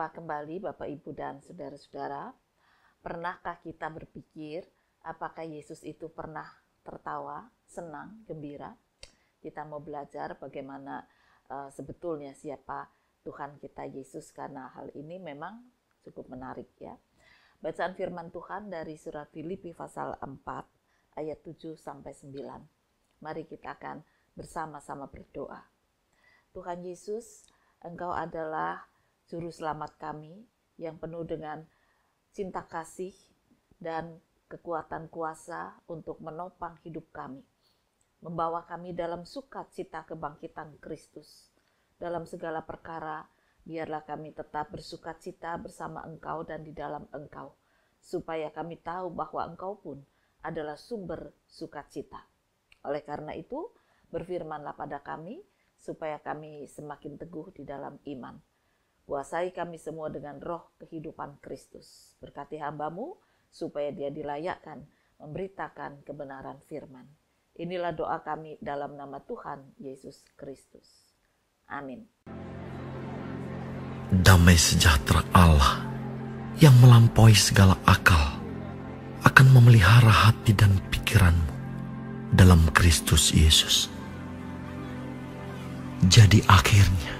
Berjumpa kembali Bapak Ibu dan saudara-saudara. Pernahkah kita berpikir apakah Yesus itu pernah tertawa, senang, gembira? Kita mau belajar bagaimana sebetulnya siapa Tuhan kita Yesus, karena hal ini memang cukup menarik ya. Bacaan firman Tuhan dari surat Filipi pasal 4 ayat 7 sampai 9. Mari kita akan bersama-sama berdoa. Tuhan Yesus, Engkau adalah Juru Selamat kami yang penuh dengan cinta kasih dan kekuatan kuasa untuk menopang hidup kami. Membawa kami dalam sukacita kebangkitan Kristus. Dalam segala perkara, biarlah kami tetap bersukacita bersama Engkau dan di dalam Engkau. Supaya kami tahu bahwa Engkau pun adalah sumber sukacita. Oleh karena itu, berfirmanlah pada kami, supaya kami semakin teguh di dalam iman. Kuasai kami semua dengan roh kehidupan Kristus. Berkati hamba-Mu supaya dia dilayakkan memberitakan kebenaran firman. Inilah doa kami dalam nama Tuhan Yesus Kristus. Amin. Damai sejahtera Allah yang melampaui segala akal akan memelihara hati dan pikiranmu dalam Kristus Yesus. Jadi akhirnya,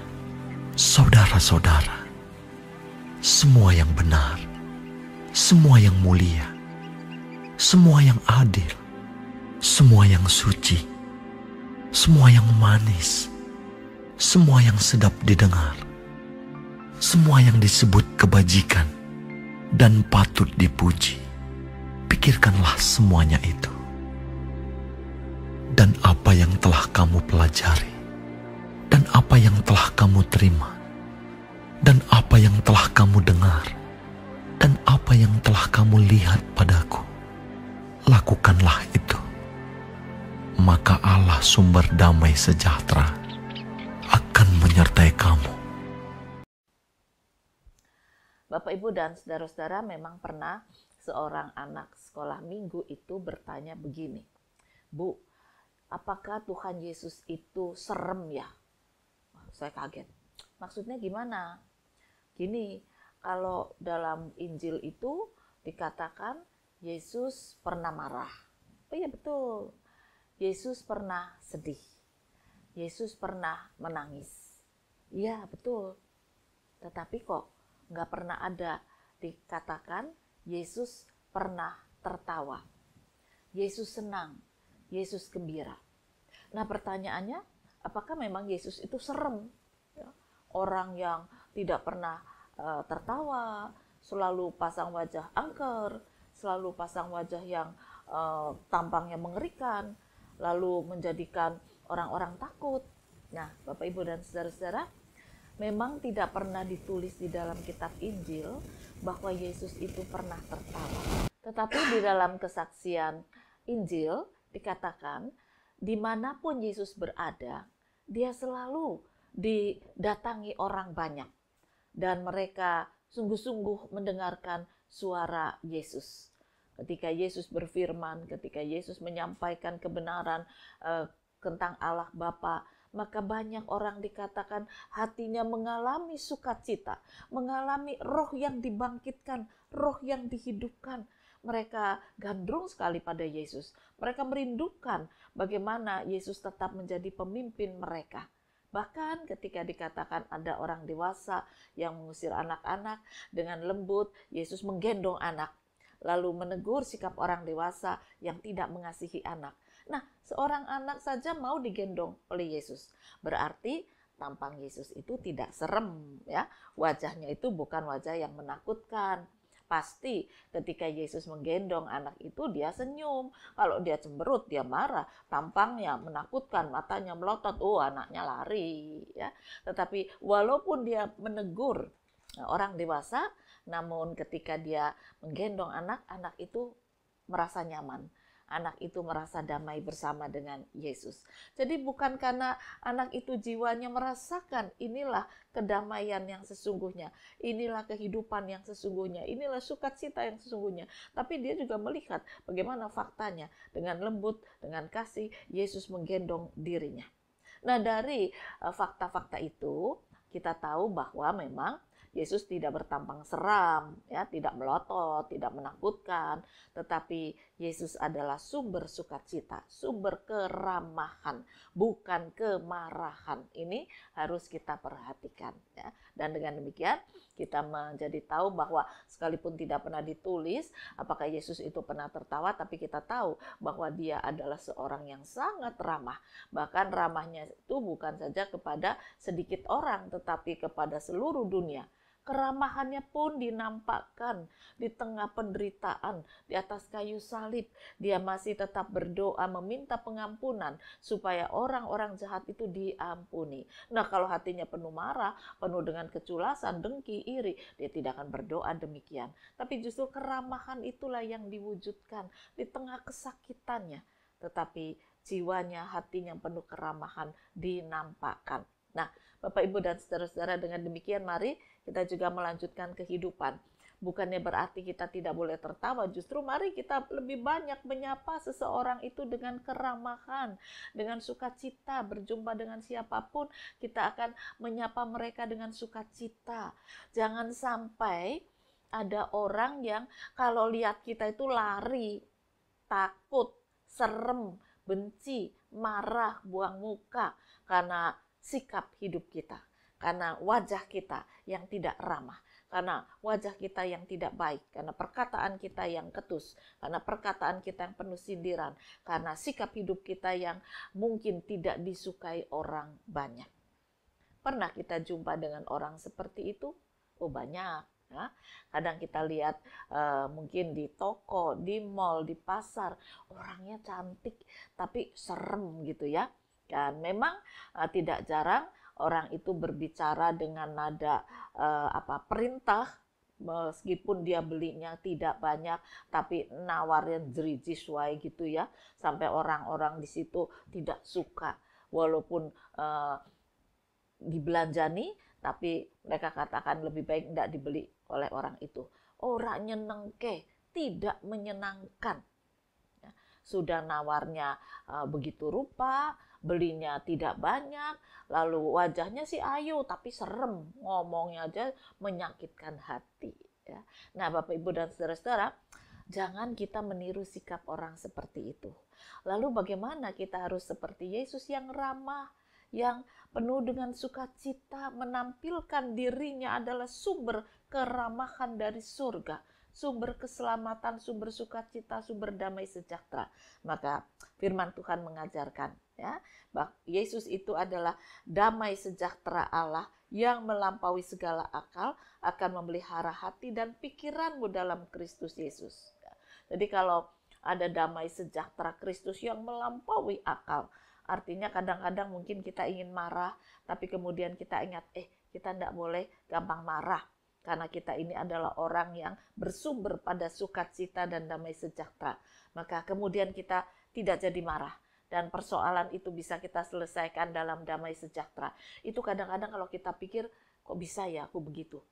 saudara-saudara, semua yang benar, semua yang mulia, semua yang adil, semua yang suci, semua yang manis, semua yang sedap didengar, semua yang disebut kebajikan dan patut dipuji, pikirkanlah semuanya itu. Dan apa yang telah kamu pelajari, dan apa yang telah kamu terima, dan apa yang telah kamu dengar, dan apa yang telah kamu lihat padaku, lakukanlah itu. Maka Allah sumber damai sejahtera akan menyertai kamu. Bapak, Ibu, dan saudara-saudara, memang pernah seorang anak sekolah minggu itu bertanya begini, Bu, apakah Tuhan Yesus itu serem ya? Saya kaget. Maksudnya gimana? Gini, kalau dalam Injil itu dikatakan Yesus pernah marah. Oh iya betul. Yesus pernah sedih. Yesus pernah menangis. Iya betul. Tetapi kok nggak pernah ada dikatakan Yesus pernah tertawa. Yesus senang. Yesus gembira. Nah pertanyaannya, apakah memang Yesus itu serem? Ya, orang yang tidak pernah tertawa, selalu pasang wajah angker, selalu pasang wajah yang tampangnya mengerikan, lalu menjadikan orang-orang takut. Nah, Bapak, Ibu, dan saudara-saudara, memang tidak pernah ditulis di dalam kitab Injil bahwa Yesus itu pernah tertawa. Tetapi di dalam kesaksian Injil dikatakan, dimanapun Yesus berada, dia selalu didatangi orang banyak. Dan mereka sungguh-sungguh mendengarkan suara Yesus. Ketika Yesus berfirman, ketika Yesus menyampaikan kebenaran tentang Allah Bapa, maka banyak orang dikatakan hatinya mengalami sukacita, mengalami roh yang dibangkitkan, roh yang dihidupkan. Mereka gandrung sekali pada Yesus. Mereka merindukan bagaimana Yesus tetap menjadi pemimpin mereka. Bahkan ketika dikatakan ada orang dewasa yang mengusir anak-anak, dengan lembut Yesus menggendong anak, lalu menegur sikap orang dewasa yang tidak mengasihi anak. Nah, seorang anak saja mau digendong oleh Yesus. Berarti tampang Yesus itu tidak serem ya. Wajahnya itu bukan wajah yang menakutkan. Pasti ketika Yesus menggendong anak itu dia senyum. Kalau dia cemberut, dia marah, tampangnya menakutkan, matanya melotot, anaknya lari ya. Tetapi walaupun dia menegur orang dewasa, namun ketika dia menggendong anak, anak itu merasa nyaman. Anak itu merasa damai bersama dengan Yesus. Jadi bukan karena anak itu jiwanya merasakan inilah kedamaian yang sesungguhnya, inilah kehidupan yang sesungguhnya, inilah sukacita yang sesungguhnya. Tapi dia juga melihat bagaimana faktanya, dengan lembut, dengan kasih, Yesus menggendong dirinya. Nah, dari fakta-fakta itu kita tahu bahwa memang Yesus tidak bertampang seram, ya, tidak melotot, tidak menakutkan, tetapi Yesus adalah sumber sukacita, sumber keramahan, bukan kemarahan. Ini harus kita perhatikan, ya. Dan dengan demikian kita menjadi tahu bahwa sekalipun tidak pernah ditulis apakah Yesus itu pernah tertawa, tapi kita tahu bahwa dia adalah seorang yang sangat ramah. Bahkan ramahnya itu bukan saja kepada sedikit orang, tetapi kepada seluruh dunia. Keramahannya pun dinampakkan di tengah penderitaan, di atas kayu salib. Dia masih tetap berdoa meminta pengampunan supaya orang-orang jahat itu diampuni. Nah, kalau hatinya penuh marah, penuh dengan keculasan, dengki, iri, dia tidak akan berdoa demikian. Tapi justru keramahan itulah yang diwujudkan di tengah kesakitannya. Tetapi jiwanya, hatinya penuh keramahan dinampakkan. Nah, Bapak, Ibu, dan saudara-saudara, dengan demikian mari kita juga melanjutkan kehidupan. Bukannya berarti kita tidak boleh tertawa, justru mari kita lebih banyak menyapa seseorang itu dengan keramahan, dengan sukacita. Berjumpa dengan siapapun, kita akan menyapa mereka dengan sukacita. Jangan sampai ada orang yang kalau lihat kita itu lari, takut, serem, benci, marah, buang muka karena sikap hidup kita, karena wajah kita yang tidak ramah, karena wajah kita yang tidak baik, karena perkataan kita yang ketus, karena perkataan kita yang penuh sindiran, karena sikap hidup kita yang mungkin tidak disukai orang banyak. Pernah kita jumpa dengan orang seperti itu? Oh, banyak. Ya. Kadang kita lihat mungkin di toko, di mal, di pasar, orangnya cantik tapi serem gitu ya. Dan memang tidak jarang orang itu berbicara dengan nada perintah, meskipun dia belinya tidak banyak, tapi nawarin jerijiswai gitu ya, sampai orang-orang di situ tidak suka, walaupun dibelanjani, tapi mereka katakan lebih baik tidak dibeli oleh orang itu. Orangnya nengke, tidak menyenangkan. Sudah nawarnya begitu rupa, belinya tidak banyak, lalu wajahnya sih ayu tapi serem, ngomongnya aja menyakitkan hati. Ya. Nah, Bapak, Ibu, dan saudara-saudara, jangan kita meniru sikap orang seperti itu. Lalu bagaimana kita harus seperti Yesus yang ramah, yang penuh dengan sukacita, menampilkan dirinya adalah sumber keramahan dari surga, sumber keselamatan, sumber sukacita, sumber damai sejahtera. Maka firman Tuhan mengajarkan, ya, bahwa Yesus itu adalah damai sejahtera Allah yang melampaui segala akal, akan memelihara hati dan pikiranmu dalam Kristus Yesus. Jadi kalau ada damai sejahtera Kristus yang melampaui akal, artinya kadang-kadang mungkin kita ingin marah, tapi kemudian kita ingat, kita tidak boleh gampang marah. Karena kita ini adalah orang yang bersumber pada sukacita dan damai sejahtera. Maka kemudian kita tidak jadi marah. Dan persoalan itu bisa kita selesaikan dalam damai sejahtera. Itu kadang-kadang kalau kita pikir, kok bisa ya aku begitu?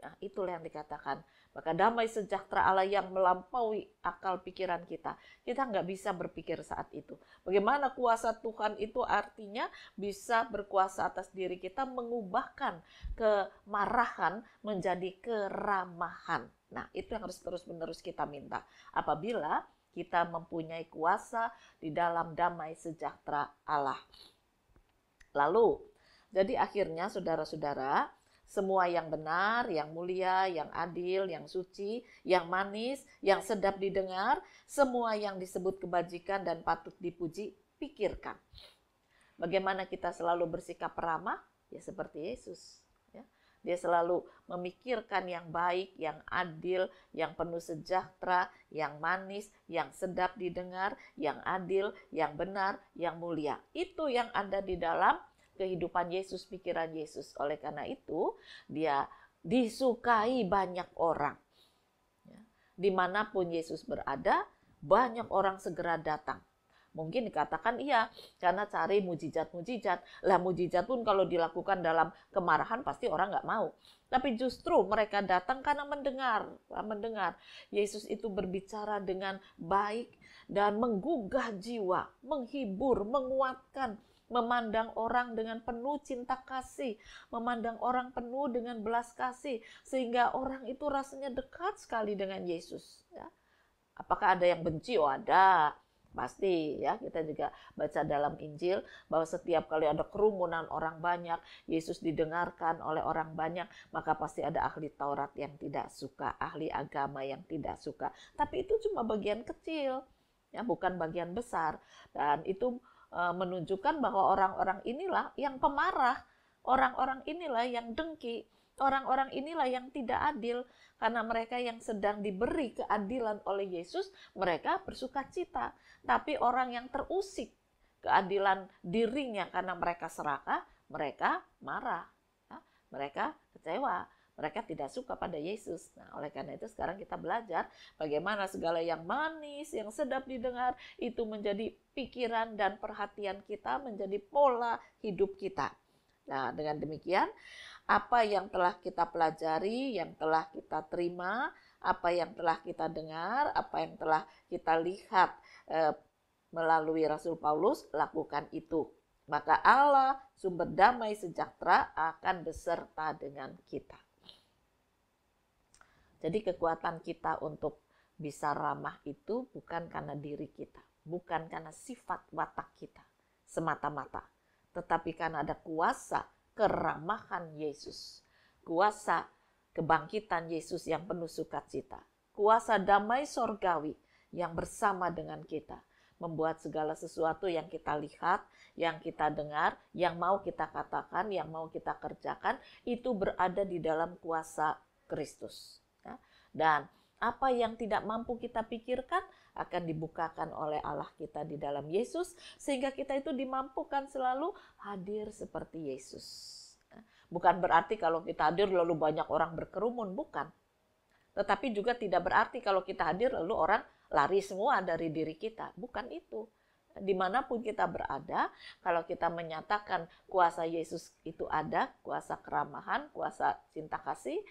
Nah, itulah yang dikatakan. Maka damai sejahtera Allah yang melampaui akal pikiran kita. Kita nggak bisa berpikir saat itu. Bagaimana kuasa Tuhan itu artinya bisa berkuasa atas diri kita, mengubahkan kemarahan menjadi keramahan. Nah, itu yang harus terus-menerus kita minta. Apabila kita mempunyai kuasa di dalam damai sejahtera Allah. Lalu, jadi akhirnya saudara-saudara, semua yang benar, yang mulia, yang adil, yang suci, yang manis, yang sedap didengar, semua yang disebut kebajikan dan patut dipuji, pikirkan. Bagaimana kita selalu bersikap ramah? Ya seperti Yesus. Ya. Dia selalu memikirkan yang baik, yang adil, yang penuh sejahtera, yang manis, yang sedap didengar, yang adil, yang benar, yang mulia. Itu yang ada di dalam kehidupan Yesus, pikiran Yesus. Oleh karena itu, dia disukai banyak orang. Ya. Dimanapun Yesus berada, banyak orang segera datang. Mungkin dikatakan iya, karena cari mujizat-mujizat. Lah mujizat pun kalau dilakukan dalam kemarahan pasti orang nggak mau. Tapi justru mereka datang karena mendengar. Yesus itu berbicara dengan baik dan menggugah jiwa, menghibur, menguatkan, memandang orang dengan penuh cinta kasih, memandang orang penuh dengan belas kasih, sehingga orang itu rasanya dekat sekali dengan Yesus. Ya. Apakah ada yang benci? Oh ada, pasti ya. Kita juga baca dalam Injil bahwa setiap kali ada kerumunan orang banyak, Yesus didengarkan oleh orang banyak, maka pasti ada ahli Taurat yang tidak suka, ahli agama yang tidak suka. Tapi itu cuma bagian kecil, ya bukan bagian besar. Dan itu menunjukkan bahwa orang-orang inilah yang pemarah, orang-orang inilah yang dengki, orang-orang inilah yang tidak adil, karena mereka yang sedang diberi keadilan oleh Yesus, mereka bersuka cita. Tapi orang yang terusik keadilan dirinya karena mereka serakah, mereka marah, ya, mereka kecewa. Mereka tidak suka pada Yesus. Nah, oleh karena itu sekarang kita belajar bagaimana segala yang manis, yang sedap didengar, itu menjadi pikiran dan perhatian kita, menjadi pola hidup kita. Nah, dengan demikian, apa yang telah kita pelajari, yang telah kita terima, apa yang telah kita dengar, apa yang telah kita lihat melalui Rasul Paulus, lakukan itu. Maka Allah, sumber damai sejahtera, akan beserta dengan kita. Jadi kekuatan kita untuk bisa ramah itu bukan karena diri kita, bukan karena sifat watak kita semata-mata, tetapi karena ada kuasa keramahan Yesus, kuasa kebangkitan Yesus yang penuh sukacita, kuasa damai sorgawi yang bersama dengan kita, membuat segala sesuatu yang kita lihat, yang kita dengar, yang mau kita katakan, yang mau kita kerjakan, itu berada di dalam kuasa Kristus. Ya. Dan apa yang tidak mampu kita pikirkan akan dibukakan oleh Allah kita di dalam Yesus, sehingga kita itu dimampukan selalu hadir seperti Yesus. Bukan berarti kalau kita hadir lalu banyak orang berkerumun, bukan. Tetapi juga tidak berarti kalau kita hadir lalu orang lari semua dari diri kita, bukan itu. Dimanapun kita berada, kalau kita menyatakan kuasa Yesus itu ada, kuasa keramahan, kuasa cinta kasih,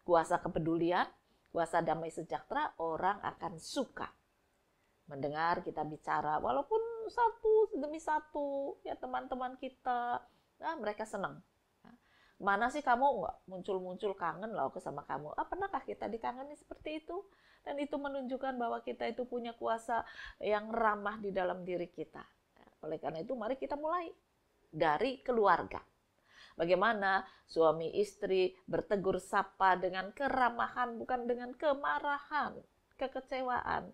kuasa kepedulian, kuasa damai sejahtera, orang akan suka mendengar kita bicara, walaupun satu demi satu, ya teman-teman kita, nah mereka senang. Mana sih kamu nggak muncul-muncul kangen loh aku sama kamu? Pernahkah kita dikangeni seperti itu? Dan itu menunjukkan bahwa kita itu punya kuasa yang ramah di dalam diri kita. Oleh karena itu mari kita mulai dari keluarga. Bagaimana suami istri bertegur sapa dengan keramahan, bukan dengan kemarahan, kekecewaan.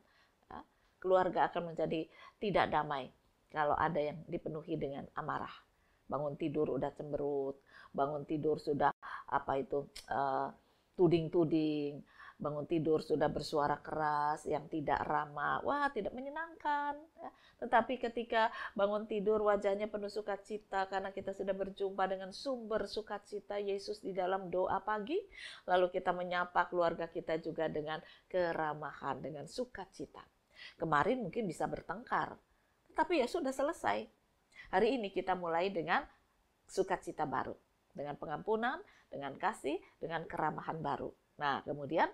Ya, keluarga akan menjadi tidak damai kalau ada yang dipenuhi dengan amarah. Bangun tidur udah cemberut, bangun tidur sudah tuding-tuding, bangun tidur sudah bersuara keras yang tidak ramah, wah tidak menyenangkan. Tetapi ketika bangun tidur wajahnya penuh sukacita karena kita sudah berjumpa dengan sumber sukacita Yesus di dalam doa pagi, lalu kita menyapa keluarga kita juga dengan keramahan, dengan sukacita. Kemarin mungkin bisa bertengkar, tetapi ya sudah selesai. Hari ini kita mulai dengan sukacita baru, dengan pengampunan, dengan kasih, dengan keramahan baru. Nah, kemudian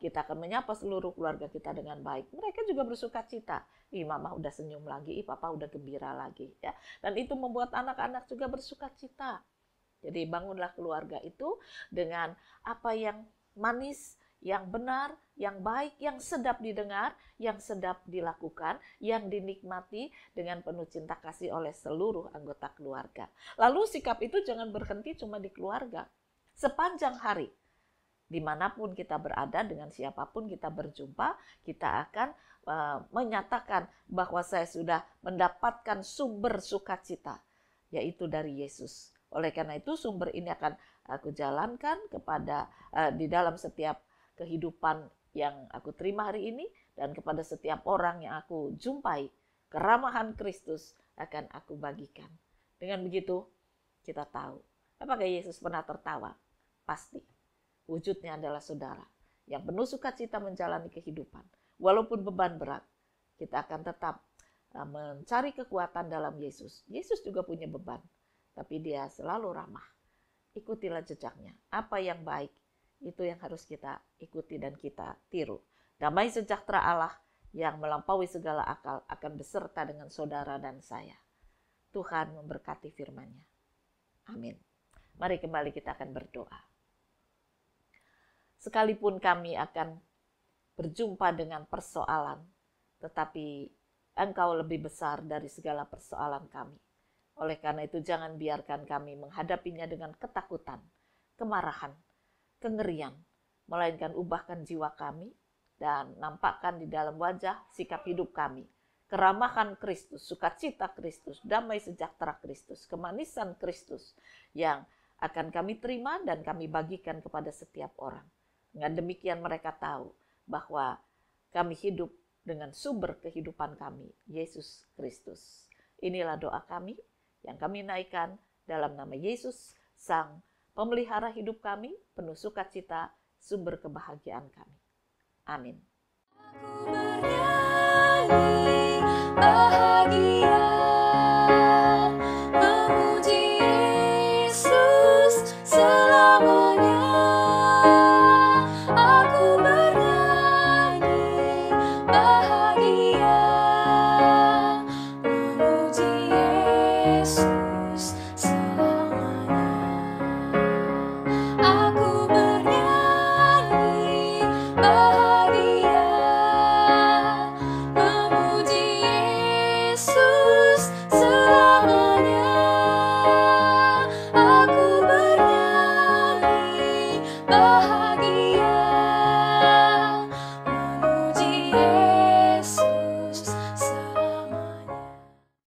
kita akan menyapa seluruh keluarga kita dengan baik. Mereka juga bersuka cita. Ih, mama udah senyum lagi, ih papa udah gembira lagi. Ya. Dan itu membuat anak-anak juga bersuka cita. Jadi bangunlah keluarga itu dengan apa yang manis, yang benar, yang baik, yang sedap didengar, yang sedap dilakukan, yang dinikmati dengan penuh cinta kasih oleh seluruh anggota keluarga. Lalu sikap itu jangan berhenti cuma di keluarga. Sepanjang hari, dimanapun kita berada, dengan siapapun kita berjumpa, kita akan menyatakan bahwa saya sudah mendapatkan sumber sukacita, yaitu dari Yesus. Oleh karena itu sumber ini akan aku jalankan kepada di dalam setiap kehidupan yang aku terima hari ini, dan kepada setiap orang yang aku jumpai, keramahan Kristus akan aku bagikan. Dengan begitu kita tahu, apakah Yesus pernah tertawa? Pasti. Wujudnya adalah saudara yang penuh sukacita menjalani kehidupan. Walaupun beban berat, kita akan tetap mencari kekuatan dalam Yesus. Yesus juga punya beban, tapi dia selalu ramah. Ikutilah jejaknya. Apa yang baik, itu yang harus kita ikuti dan kita tiru. Damai sejahtera Allah yang melampaui segala akal akan beserta dengan saudara dan saya. Tuhan memberkati firman-Nya. Amin. Mari kembali kita akan berdoa. Sekalipun kami akan berjumpa dengan persoalan, tetapi Engkau lebih besar dari segala persoalan kami. Oleh karena itu jangan biarkan kami menghadapinya dengan ketakutan, kemarahan, kengerian, melainkan ubahkan jiwa kami dan nampakkan di dalam wajah sikap hidup kami keramahan Kristus, sukacita Kristus, damai sejahtera Kristus, kemanisan Kristus yang akan kami terima dan kami bagikan kepada setiap orang. Dengan demikian mereka tahu bahwa kami hidup dengan sumber kehidupan kami, Yesus Kristus. Inilah doa kami yang kami naikkan dalam nama Yesus, Sang Pemelihara hidup kami, penuh sukacita, sumber kebahagiaan kami. Amin.